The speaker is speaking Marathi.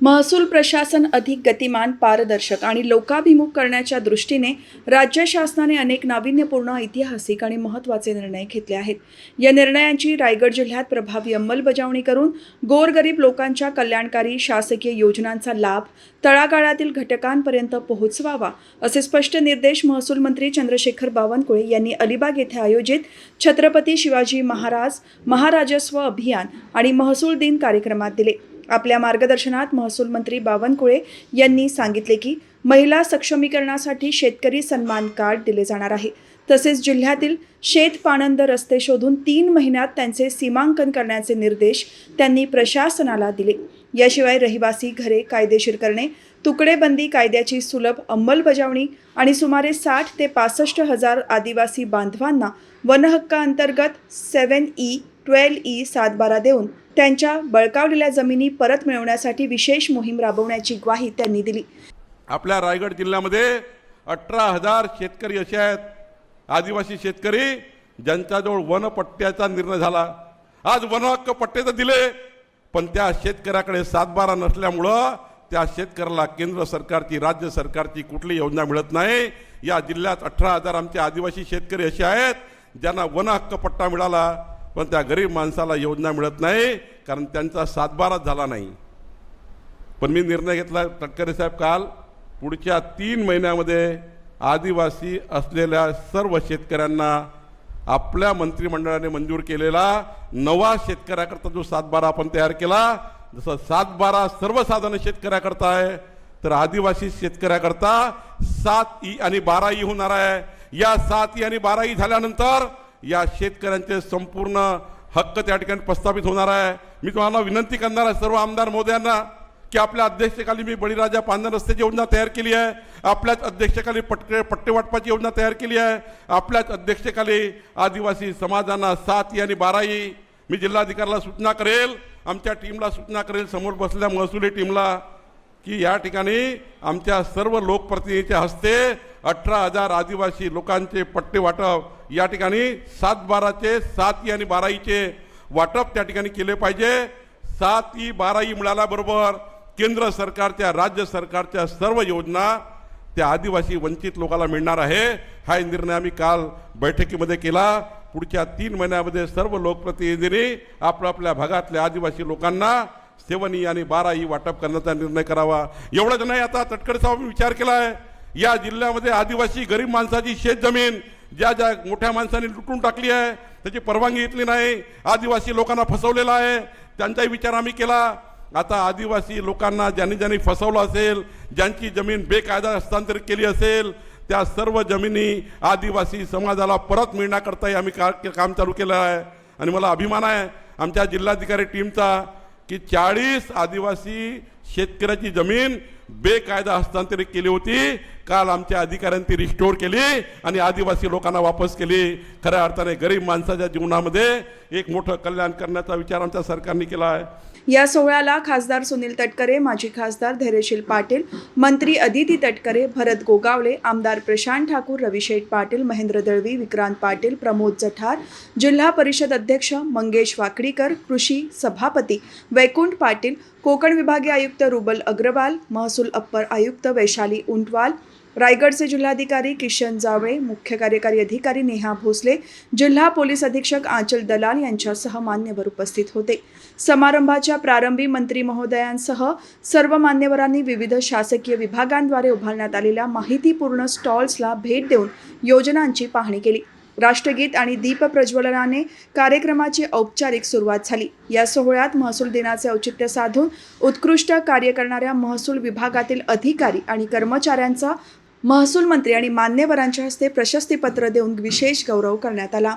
महसूल प्रशासन अधिक गतिमान, पारदर्शक आणि लोकाभिमुख करण्याच्या दृष्टीने राज्य शासनाने अनेक नाविन्यपूर्ण, ऐतिहासिक आणि महत्त्वाचे निर्णय घेतले आहेत. या निर्णयांची रायगड जिल्ह्यात प्रभावी अंमलबजावणी करून गोरगरीब लोकांच्या कल्याणकारी शासकीय योजनांचा लाभ तळागाळातील घटकांपर्यंत पोहोचवावा, असे स्पष्ट निर्देश महसूल मंत्री चंद्रशेखर बावनकुळे यांनी अलिबाग येथे आयोजित छत्रपती शिवाजी महाराज महाराजस्व अभियान आणि महसूल दिन कार्यक्रमात दिले. आपल्या मार्गदर्शनात महसूल मंत्री बावनकुळे यांनी सांगितले की महिला सक्षमीकरणासाठी शेतकरी सन्मान कार्ड दिले जाणार आहे. तसेच जिल्ह्यातील शेत पाणंद रस्ते शोधून 3 महिन्यात त्यांचे सीमांकन करण्याचे निर्देश त्यांनी प्रशासनाला दिले. याशिवाय रहिवासी घरे कायदेशीर करणे, तुकडेबंदी कायद्याची सुलभ अंमलबजावणी आणि सुमारे 60 ते 65 हजार आदिवासी बांधवांना वनहक्काअंतर्गत 7E, 12E, 7/12 देऊन त्यांच्या बळकावलेल्या जमिनी परत मिळवण्यासाठी विशेष मोहीम राबवण्याची ग्वाही त्यांनी दिली. आपल्या रायगड जिल्ह्यामध्ये 18,000 शेतकरी असे आहेत, आदिवासी शेतकरी ज्यांच्याजवळ वनपट्ट्याचा निर्णय झाला. आज वनहक्क पट्टे तर दिले, पण त्या शेतकऱ्याकडे 7/12 नसल्यामुळं त्या शेतकऱ्याला केंद्र सरकारची, राज्य सरकारची कुठली योजना मिळत नाही. या जिल्ह्यात 18,000 आमचे आदिवासी शेतकरी असे आहेत ज्यांना वनहक्क पट्टा मिळाला, पण त्या गरीब माणसाला योजना मिळत नाही, कारण त्यांचा 7/12 झाला नाही. पण मी निर्णय घेतला तटकरे साहेब, काल पुढच्या 3 महिन्यामध्ये आदिवासी असलेल्या सर्व शेतकऱ्यांना आपल्या मंत्रिमंडळाने मंजूर केलेला नवा शेतकऱ्याकरता जो 7/12 आपण तयार केला, जसं 7/12 सर्वसाधारण शेतकऱ्याकरता आहे, तर आदिवासी शेतकऱ्याकरता 7E आणि 12E होणार आहे. या 7E आणि 12E झाल्यानंतर या शेतकऱ्यांचे संपूर्ण हक्क त्या ठिकाणी प्रस्थापित होणार आहे. मी तुम्हाला विनंती करणार आहे सर्व आमदार महोदयांना की आपल्या अध्यक्षतेखाली मी बळीराजा पांढर रस्त्याची योजना तयार केली आहे, आपल्याच अध्यक्षतेखाली पट्टे वाटपाची योजना तयार केली आहे, आपल्याच अध्यक्षतेखाली आदिवासी समाजांना 7E आणि 12E. मी जिल्हाधिकाऱ्याला सूचना करेल, आमच्या टीमला सूचना करेल, समोर बसलेल्या महसुली टीमला, की या ठिकाणी आमच्या सर्व लोकप्रतिनिधींच्या हस्ते 18,000 आदिवासी लोकांचे पट्टे वाटप या ठिकाणी 7/12चे 7E आणि 12Eचे वाटप त्या ठिकाणी केले पाहिजे. 7E 12E मिळाल्याबरोबर केंद्र सरकारच्या, राज्य सरकारच्या सर्व योजना त्या आदिवासी वंचित लोकांना मिळणार आहे. हा निर्णय आम्ही काल बैठकीमध्ये केला. पुढच्या 3 महिन्यामध्ये सर्व लोकप्रतिनिधींनी आपल्या भागातल्या आदिवासी लोकांना 7E आणि 12E वाटप करण्याचा निर्णय करावा. एवढंच नाही, आता तटकरे साहेब विचार केला आहे, या जिल्ह्यामध्ये आदिवासी गरीब माणसाची शेतजमीन ज्या मोठ्या माणसांनी लुटून टाकली आहे, त्याची परवानगी घेतली नाही, आदिवासी लोकांना फसवलेला आहे, त्यांचाही विचार आम्ही केला. आता आदिवासी लोकांना ज्यांनी फसवलं असेल, ज्यांची जमीन बेकायदा हस्तांतरित केली असेल, त्या सर्व जमिनी आदिवासी समाजाला परत मिळण्याकरताही आम्ही काम चालू केलं आहे. आणि मला अभिमान आहे आमच्या जिल्हाधिकारी टीमचा की 40 आदिवासी शेतकऱ्याची जमीन बेकायदा हस्तांतरित केली होती, काल आमच्या अधिकाऱ्यांनी ती रिस्टोर केली आणि आदिवासी लोकांना वापस केली. खऱ्या अर्थाने गरीब माणसाच्या जीवनामध्ये एक मोठं कल्याण करण्याचा विचार आमच्या सरकारने केला आहे. या सोहळ्याला खासदार सुनील तटकरे, माजी खासदार धैर्यशील पाटील, मंत्री अदिती तटकरे, भरत गोगावले, आमदार प्रशांत ठाकूर, रविशेठ पाटील, महेंद्र दळवी, विक्रांत पाटील, प्रमोद जठार, जिल्हा परिषद अध्यक्ष मंगेश वाकडीकर, कृषी सभापती वैकुंठ पाटील, कोकण विभागीय आयुक्त रुबल अग्रवाल, महसूल अप्पर आयुक्त वैशाली उंटवाल, रायगडचे जिल्हाधिकारी किशन जावळे, मुख्य कार्यकारी अधिकारी नेहा भोसले, जिल्हा पोलीस अधीक्षक आंचल दलाल यांच्यासह मान्यवर उपस्थित होते. समारंभाच्या प्रारंभी मंत्री महोदयांसह सर्व मान्यवरांनी विविध शासकीय विभागांद्वारे उभारण्यात आलेल्या माहितीपूर्ण स्टॉल्सला भेट देऊन योजनांची पाहणी केली. राष्ट्रगीत आणि दीप प्रज्वलनाने कार्यक्रमाची औपचारिक सुरुवात झाली. या सोहळ्यात महसूल दिनाचे औचित्य साधून उत्कृष्ट कार्य करणाऱ्या महसूल विभागातील अधिकारी आणि कर्मचाऱ्यांचा महसूल मंत्री आणि मान्यवरांच्या हस्ते प्रशस्तीपत्र देऊन विशेष गौरव करण्यात आला.